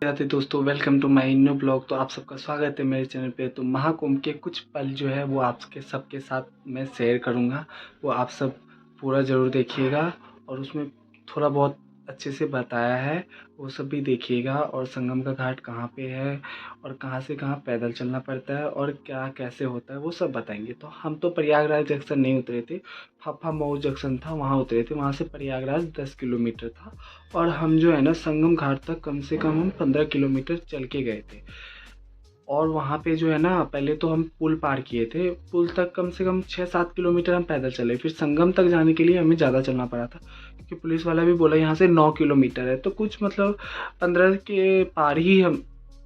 राधे दोस्तों, welcome to my new blog. तो आप सबका स्वागत है मेरे चैनल पे। तो महाकुंभ के कुछ पल जो है वो आपके सबके साथ मैं शेयर करूँगा। वो आप सब पूरा ज़रूर देखिएगा और उसमें थोड़ा बहुत अच्छे से बताया है, वो सब भी देखिएगा। और संगम का घाट कहाँ पे है और कहाँ से कहाँ पैदल चलना पड़ता है और क्या कैसे होता है वो सब बताएंगे। तो हम तो प्रयागराज जंक्शन नहीं उतरे थे, फाफा मऊ जंक्शन था वहाँ उतरे थे। वहाँ से प्रयागराज 10 किलोमीटर था और हम जो है ना संगम घाट तक कम से कम हम 15 किलोमीटर चल के गए थे। और वहाँ पे जो है ना पहले तो हम पुल पार किए थे, पुल तक कम से कम 6-7 किलोमीटर हम पैदल चले। फिर संगम तक जाने के लिए हमें ज़्यादा चलना पड़ा था क्योंकि पुलिस वाला भी बोला यहाँ से 9 किलोमीटर है। तो कुछ मतलब 15 के पार ही हम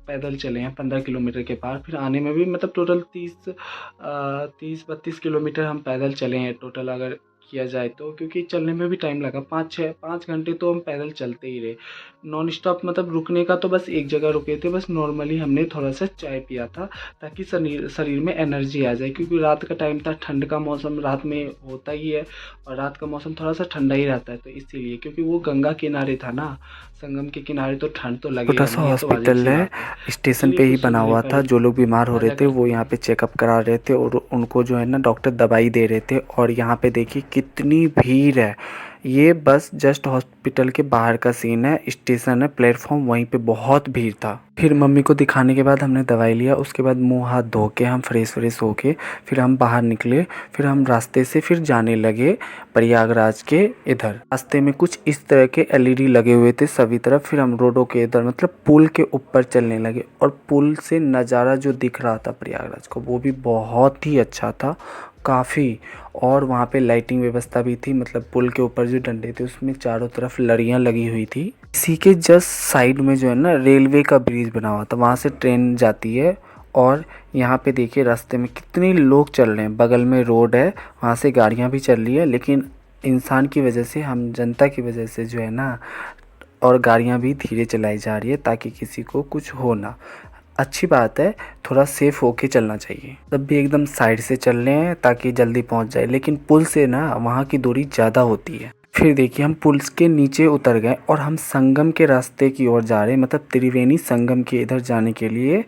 पैदल चले हैं, 15 किलोमीटर के पार। फिर आने में भी मतलब टोटल 30-32 किलोमीटर हम पैदल चले हैं टोटल अगर किया जाए तो, क्योंकि चलने में भी टाइम लगा। 5 घंटे तो हम पैदल चलते ही रहे नॉन स्टॉप। मतलब रुकने का तो बस एक जगह रुके थे, बस नॉर्मली हमने थोड़ा सा चाय पिया था ताकि शरीर शरीर में एनर्जी आ जाए, क्योंकि रात का टाइम था, ठंड का मौसम रात में होता ही है और रात का मौसम थोड़ा सा ठंडा ही रहता है। तो इसीलिए क्योंकि वो गंगा किनारे था ना, संगम के किनारे, तो ठंड तो छोटा लगेगा सा नहीं, ये तो वाजिब हॉस्पिटल सी है, बात है। स्टेशन चलिए पे ही कुछ बना समय हुआ था। पहले जो लोग बीमार हो रहे ताज़ा थे वो करते यहाँ हैं। पे चेकअप करा रहे थे और उनको जो है ना डॉक्टर दवाई दे रहे थे। और यहाँ पे देखिए कितनी भीड़ है। ये बस जस्ट हॉस्पिटल के बाहर का सीन है, स्टेशन है, प्लेटफॉर्म, वहीं पे बहुत भीड़ था। फिर मम्मी को दिखाने के बाद हमने दवाई लिया, उसके बाद मुंह हाथ धो के हम फ्रेश होके फिर हम बाहर निकले। फिर हम रास्ते से फिर जाने लगे प्रयागराज के इधर। रास्ते में कुछ इस तरह के एलईडी लगे हुए थे सभी तरफ। फिर हम रोडों के इधर मतलब पुल के ऊपर चलने लगे और पुल से नज़ारा जो दिख रहा था प्रयागराज को वो भी बहुत ही अच्छा था काफ़ी। और वहाँ पे लाइटिंग व्यवस्था भी थी, मतलब पुल के ऊपर जो डंडे थे उसमें चारों तरफ लड़ियाँ लगी हुई थी। इसी के जस्ट साइड में जो है ना रेलवे का ब्रिज बना हुआ था, वहाँ से ट्रेन जाती है। और यहाँ पे देखिए रास्ते में कितने लोग चल रहे हैं, बगल में रोड है, वहाँ से गाड़ियाँ भी चल रही है। लेकिन इंसान की वजह से, हम जनता की वजह से जो है ना, और गाड़ियाँ भी धीरे चलाई जा रही है ताकि किसी को कुछ हो ना। अच्छी बात है, थोड़ा सेफ होके चलना चाहिए। तब भी एकदम साइड से चल रहे हैं ताकि जल्दी पहुंच जाए, लेकिन पुल से ना वहाँ की दूरी ज़्यादा होती है। फिर देखिए हम पुल के नीचे उतर गए और हम संगम के रास्ते की ओर जा रहे हैं, मतलब त्रिवेणी संगम के इधर जाने के लिए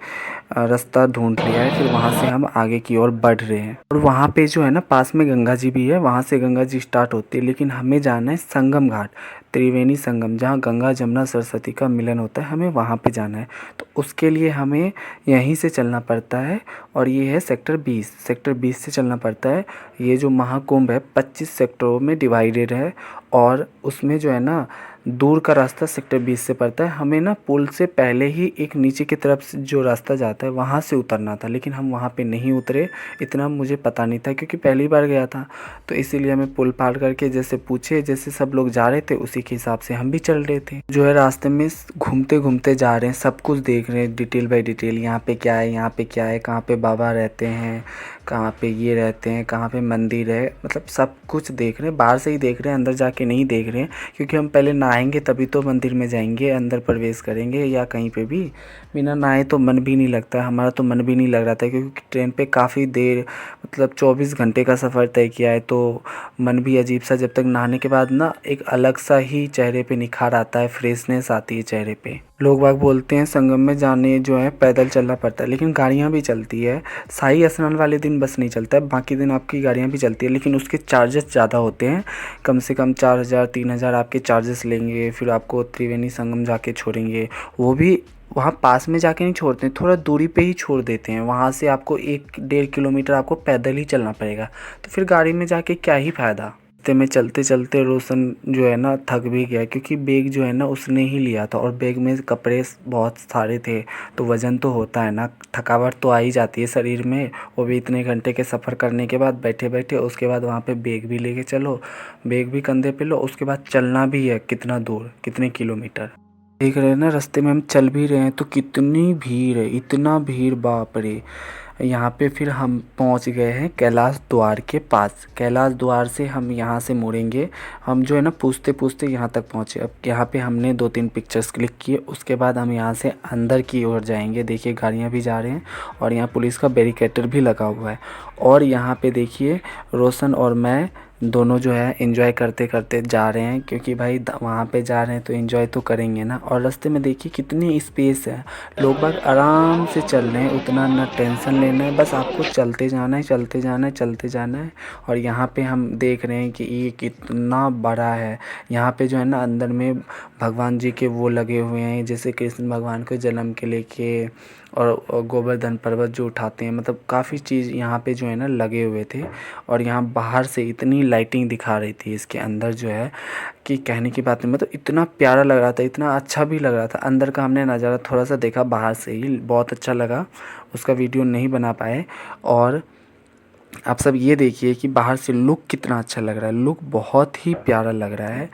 रास्ता ढूंढ लिया है। फिर वहाँ से हम आगे की ओर बढ़ रहे हैं और वहाँ पे जो है ना पास में गंगा जी भी है, वहाँ से गंगा जी स्टार्ट होती है। लेकिन हमें जाना है संगम घाट, त्रिवेणी संगम, जहाँ गंगा जमुना सरस्वती का मिलन होता है, हमें वहाँ पे जाना है। तो उसके लिए हमें यहीं से चलना पड़ता है और ये है सेक्टर 20 से चलना पड़ता है। ये जो महाकुंभ है 25 सेक्टरों में डिवाइडेड है और उसमें जो है ना दूर का रास्ता सेक्टर 20 से पड़ता है। हमें ना पुल से पहले ही एक नीचे की तरफ से जो रास्ता जाता है वहाँ से उतरना था, लेकिन हम वहाँ पे नहीं उतरे। इतना मुझे पता नहीं था क्योंकि पहली बार गया था, तो इसीलिए हमें पुल पार करके जैसे पूछे, जैसे सब लोग जा रहे थे उसी के हिसाब से हम भी चल रहे थे। जो है रास्ते में घूमते घूमते जा रहे हैं, सब कुछ देख रहे हैं डिटेल बाय डिटेल। यहाँ पे क्या है, यहाँ पे क्या है, कहाँ पे बाबा रहते हैं, कहाँ पे ये रहते हैं, कहाँ पे मंदिर है, मतलब सब कुछ देख रहे हैं। बाहर से ही देख रहे हैं, अंदर जाके नहीं देख रहे हैं, क्योंकि हम पहले नहाएंगे तभी तो मंदिर में जाएंगे, अंदर प्रवेश करेंगे। या कहीं पे भी बिना नहाए तो मन भी नहीं लगता। हमारा तो मन भी नहीं लग रहा था क्योंकि ट्रेन पे काफ़ी देर, मतलब 24 घंटे का सफ़र तय किया है, तो मन भी अजीब सा। जब तक नहाने के बाद ना एक अलग सा ही चेहरे पे निखार आता है, फ्रेशनेस आती है चेहरे पे। लोग बाग बोलते हैं संगम में जाने जो है पैदल चलना पड़ता है, लेकिन गाड़ियाँ भी चलती है। शाही स्नान वाले दिन बस नहीं चलता है, बाकी दिन आपकी गाड़ियाँ भी चलती है, लेकिन उसके चार्जेस ज़्यादा होते हैं। कम से कम 4,000-3,000 आपके चार्जेस लेंगे। फिर आपको त्रिवेणी संगम जाके छोड़ेंगे, वो भी वहाँ पास में जाके नहीं छोड़ते हैं, थोड़ा दूरी पे ही छोड़ देते हैं। वहाँ से आपको 1-1.5 किलोमीटर आपको पैदल ही चलना पड़ेगा, तो फिर गाड़ी में जाके क्या ही फ़ायदा। रास्ते में चलते चलते रोशन जो है ना थक भी गया, क्योंकि बैग जो है ना उसने ही लिया था और बैग में कपड़े बहुत सारे थे, तो वज़न तो होता है ना, थकावट तो आ ही जाती है शरीर में, वो भी इतने घंटे के सफ़र करने के बाद बैठे बैठे। उसके बाद वहाँ पे बैग भी लेके चलो, बैग भी कंधे पे लो, उसके बाद चलना भी है कितना दूर, कितने किलोमीटर। देख रहे हैं ना रास्ते में हम चल भी रहे हैं तो कितनी भीड़ है, इतना भीड़, बाप रे। यहाँ पे फिर हम पहुँच गए हैं कैलाश द्वार के पास। कैलाश द्वार से हम यहाँ से मुड़ेंगे। हम जो है ना पूछते पूछते यहाँ तक पहुँचे। अब यहाँ पे हमने 2-3 पिक्चर्स क्लिक किए, उसके बाद हम यहाँ से अंदर की ओर जाएंगे। देखिए गाड़ियाँ भी जा रहे हैं और यहाँ पुलिस का बैरिकेटर भी लगा हुआ है। और यहाँ पे देखिए रोशन और मैं दोनों जो है एंजॉय करते करते जा रहे हैं, क्योंकि भाई वहाँ पे जा रहे हैं तो एंजॉय तो करेंगे ना। और रास्ते में देखिए कितनी स्पेस है, लोग बाग आराम से चल रहे हैं, उतना ना टेंशन लेना है, बस आपको चलते जाना है, चलते जाना है, चलते जाना है। और यहाँ पे हम देख रहे हैं कि ये कितना बड़ा है। यहाँ पे जो है ना अंदर में भगवान जी के वो लगे हुए हैं, जैसे कृष्ण भगवान के जन्म के लेके और गोवर्धन पर्वत जो उठाते हैं, मतलब काफ़ी चीज़ यहाँ पे जो है ना लगे हुए थे। और यहाँ बाहर से इतनी लाइटिंग दिखा रही थी इसके अंदर जो है कि कहने की बात नहीं, मतलब इतना प्यारा लग रहा था, इतना अच्छा भी लग रहा था। अंदर का हमने नज़ारा थोड़ा सा देखा बाहर से ही, बहुत अच्छा लगा, उसका वीडियो नहीं बना पाए। और आप सब ये देखिए कि बाहर से लुक कितना अच्छा लग रहा है, लुक बहुत ही प्यारा लग रहा है।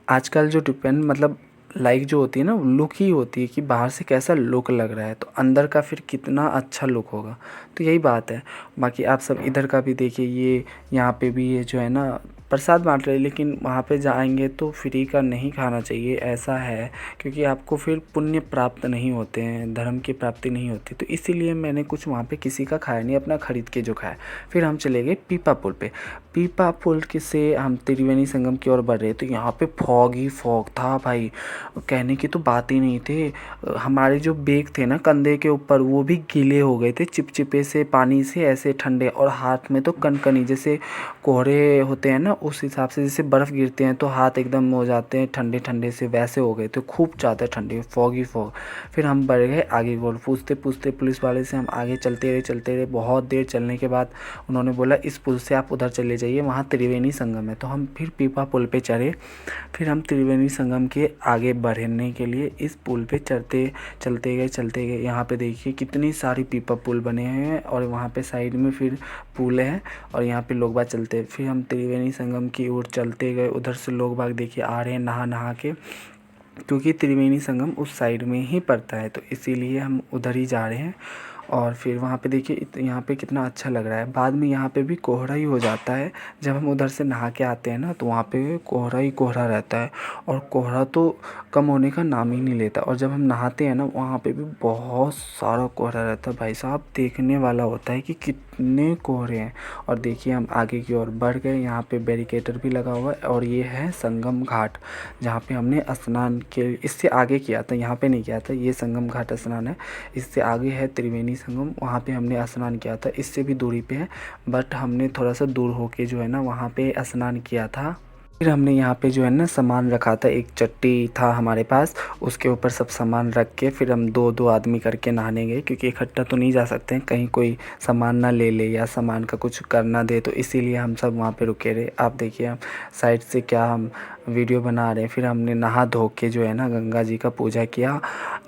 आजकल जो डिपेंड मतलब लाइक जो होती है ना, लुक ही होती है कि बाहर से कैसा लुक लग रहा है तो अंदर का फिर कितना अच्छा लुक होगा। तो यही बात है। बाकी आप सब इधर का भी देखिए, ये यहाँ पे भी ये जो है ना प्रसाद बांट रहे हैं, लेकिन वहाँ पे जाएंगे तो फ्री का नहीं खाना चाहिए, ऐसा है, क्योंकि आपको फिर पुण्य प्राप्त नहीं होते हैं, धर्म की प्राप्ति नहीं होती। तो इसीलिए मैंने कुछ वहाँ पे किसी का खाया नहीं, अपना ख़रीद के जो खाया। फिर हम चले गए पीपा पुल पे। पीपा पुल के से हम त्रिवेणी संगम की ओर बढ़ रहे, तो यहाँ पे फॉग ही फॉग था भाई, कहने की तो बात ही नहीं थे। हमारे जो बैग थे ना कंधे के ऊपर, वो भी गीले हो गए थे चिपचिपे से पानी से, ऐसे ठंडे। और हाथ में तो कनकनी, जैसे कोहरे होते हैं ना उस हिसाब से, जैसे बर्फ़ गिरते हैं तो हाथ एकदम हो जाते हैं ठंडे ठंडे से, वैसे हो गए थे, खूब ज़्यादा ठंडे, फॉग ही फॉग। फिर हम बढ़ गए आगे की ओर, पूछते पूछते पुलिस वाले से हम आगे चलते रहे। बहुत देर चलने के बाद उन्होंने बोला इस पुल से आप उधर चले जाइए, वहाँ त्रिवेणी संगम है। तो हम फिर पीपा पुल पे चढ़े। फिर हम त्रिवेणी संगम के आगे बढ़ने के लिए इस पुल पे चलते गए। यहाँ पे देखिए कितनी सारी पीपा पुल बने हैं, और वहाँ पे साइड में फिर पुल है, और यहाँ पे लोग बाग चलते हैं। फिर हम त्रिवेणी संगम की ओर चलते गए, उधर से लोग बाग देखिए आ रहे हैं नहा नहा के, क्योंकि त्रिवेणी संगम उस साइड में ही पड़ता है, तो इसीलिए हम उधर ही जा रहे हैं। और फिर वहाँ पे देखिए यहाँ पे कितना अच्छा लग रहा है। बाद में यहाँ पे भी कोहरा ही हो जाता है, जब हम उधर से नहा के आते हैं ना तो वहाँ पे कोहरा ही कोहरा रहता है, और कोहरा तो कम होने का नाम ही नहीं लेता। और जब हम नहाते हैं ना वहाँ पे भी बहुत सारा कोहरा रहता है भाई साहब, देखने वाला होता है कि कितने कोहरे हैं। और देखिए हम आगे की ओर बढ़ गए, यहाँ पे बैरिकेटर भी लगा हुआ है, और ये है संगम घाट, जहाँ पे हमने स्नान के इससे आगे किया था, यहाँ पे नहीं किया था, ये संगम घाट स्नान है। इससे आगे है त्रिवेणी संगम, वहाँ पे हमने स्नान किया था, इससे भी दूरी पे है, बट हमने थोड़ा सा दूर होके जो है ना वहाँ पे स्नान किया था। फिर हमने यहाँ पे जो है ना सामान रखा था, एक चट्टी था हमारे पास, उसके ऊपर सब सामान रख के फिर हम दो दो आदमी करके नहाने गए, क्योंकि इकट्ठा तो नहीं जा सकते हैं, कहीं कोई सामान ना ले ले या सामान का कुछ कर ना दे, तो इसीलिए हम सब वहाँ पे रुके रहे। आप देखिए हम साइड से क्या हम वीडियो बना रहे हैं। फिर हमने नहा धो के जो है ना गंगा जी का पूजा किया,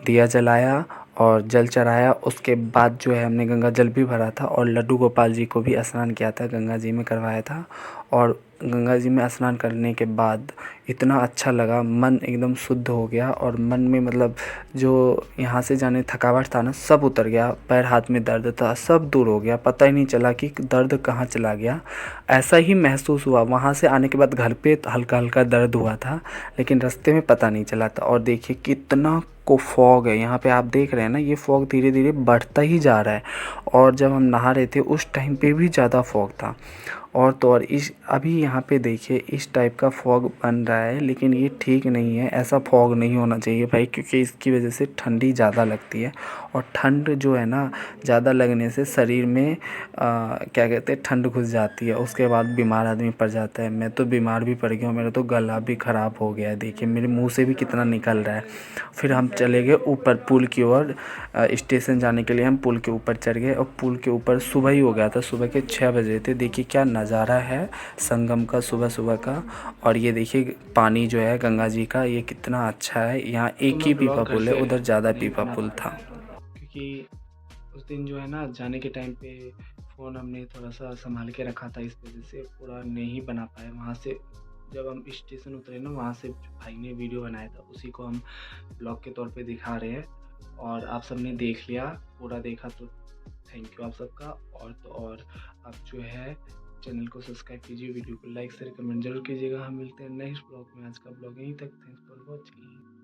दिया जलाया और जल चढ़ाया। उसके बाद जो है हमने गंगा जल भी भरा था, और लड्डू गोपाल जी को भी स्नान किया था, गंगा जी में करवाया था। और गंगा जी में स्नान करने के बाद इतना अच्छा लगा, मन एकदम शुद्ध हो गया, और मन में मतलब जो यहाँ से जाने थकावट था ना सब उतर गया, पैर हाथ में दर्द था सब दूर हो गया, पता ही नहीं चला कि दर्द कहाँ चला गया। ऐसा ही महसूस हुआ। वहाँ से आने के बाद घर पे हल्का हल्का दर्द हुआ था, लेकिन रास्ते में पता नहीं चला था। और देखिए कितना को फॉग है यहाँ पे, आप देख रहे हैं ना, ये फॉग धीरे धीरे बढ़ता ही जा रहा है। और जब हम नहा रहे थे उस टाइम पे भी ज़्यादा फॉग था। और तो और इस अभी यहाँ पे देखिए इस टाइप का फॉग बन रहा है, लेकिन ये ठीक नहीं है, ऐसा फॉग नहीं होना चाहिए भाई, क्योंकि इसकी वजह से ठंडी ज़्यादा लगती है। और ठंड जो है ना ज़्यादा लगने से शरीर में क्या कहते हैं ठंड घुस जाती है, उसके बाद बीमार आदमी पड़ जाता है। मैं तो बीमार भी पड़ गया हूँ, मेरा तो गला भी ख़राब हो गया है, देखिए मेरे मुंह से भी कितना निकल रहा है। फिर हम चले गए ऊपर पुल की ओर, स्टेशन जाने के लिए हम पुल के ऊपर चढ़ गए, और पुल के ऊपर सुबह ही हो गया था, सुबह के 6 बजे थे। देखिए क्या नज़ारा है संगम का सुबह सुबह का। और ये देखिए पानी जो है गंगा जी का, ये कितना अच्छा है। यहाँ एक ही पीपा पुल है, उधर ज़्यादा पीपा पुल था। क्योंकि उस दिन जो है ना जाने के टाइम पे फ़ोन हमने थोड़ा सा संभाल के रखा था, इस वजह से पूरा नहीं बना पाए। वहाँ से जब हम स्टेशन उतरे ना, वहाँ से जो भाई ने वीडियो बनाया था उसी को हम ब्लॉग के तौर पे दिखा रहे हैं। और आप सबने देख लिया, पूरा देखा तो थैंक यू आप सबका। और तो और आप जो है चैनल को सब्सक्राइब कीजिए, वीडियो को लाइक शेयर कमेंट जरूर कीजिएगा। हम मिलते हैं नेक्स्ट ब्लॉग में। आज का ब्लॉग यहीं तक, थैंक्स फॉर वॉचिंग।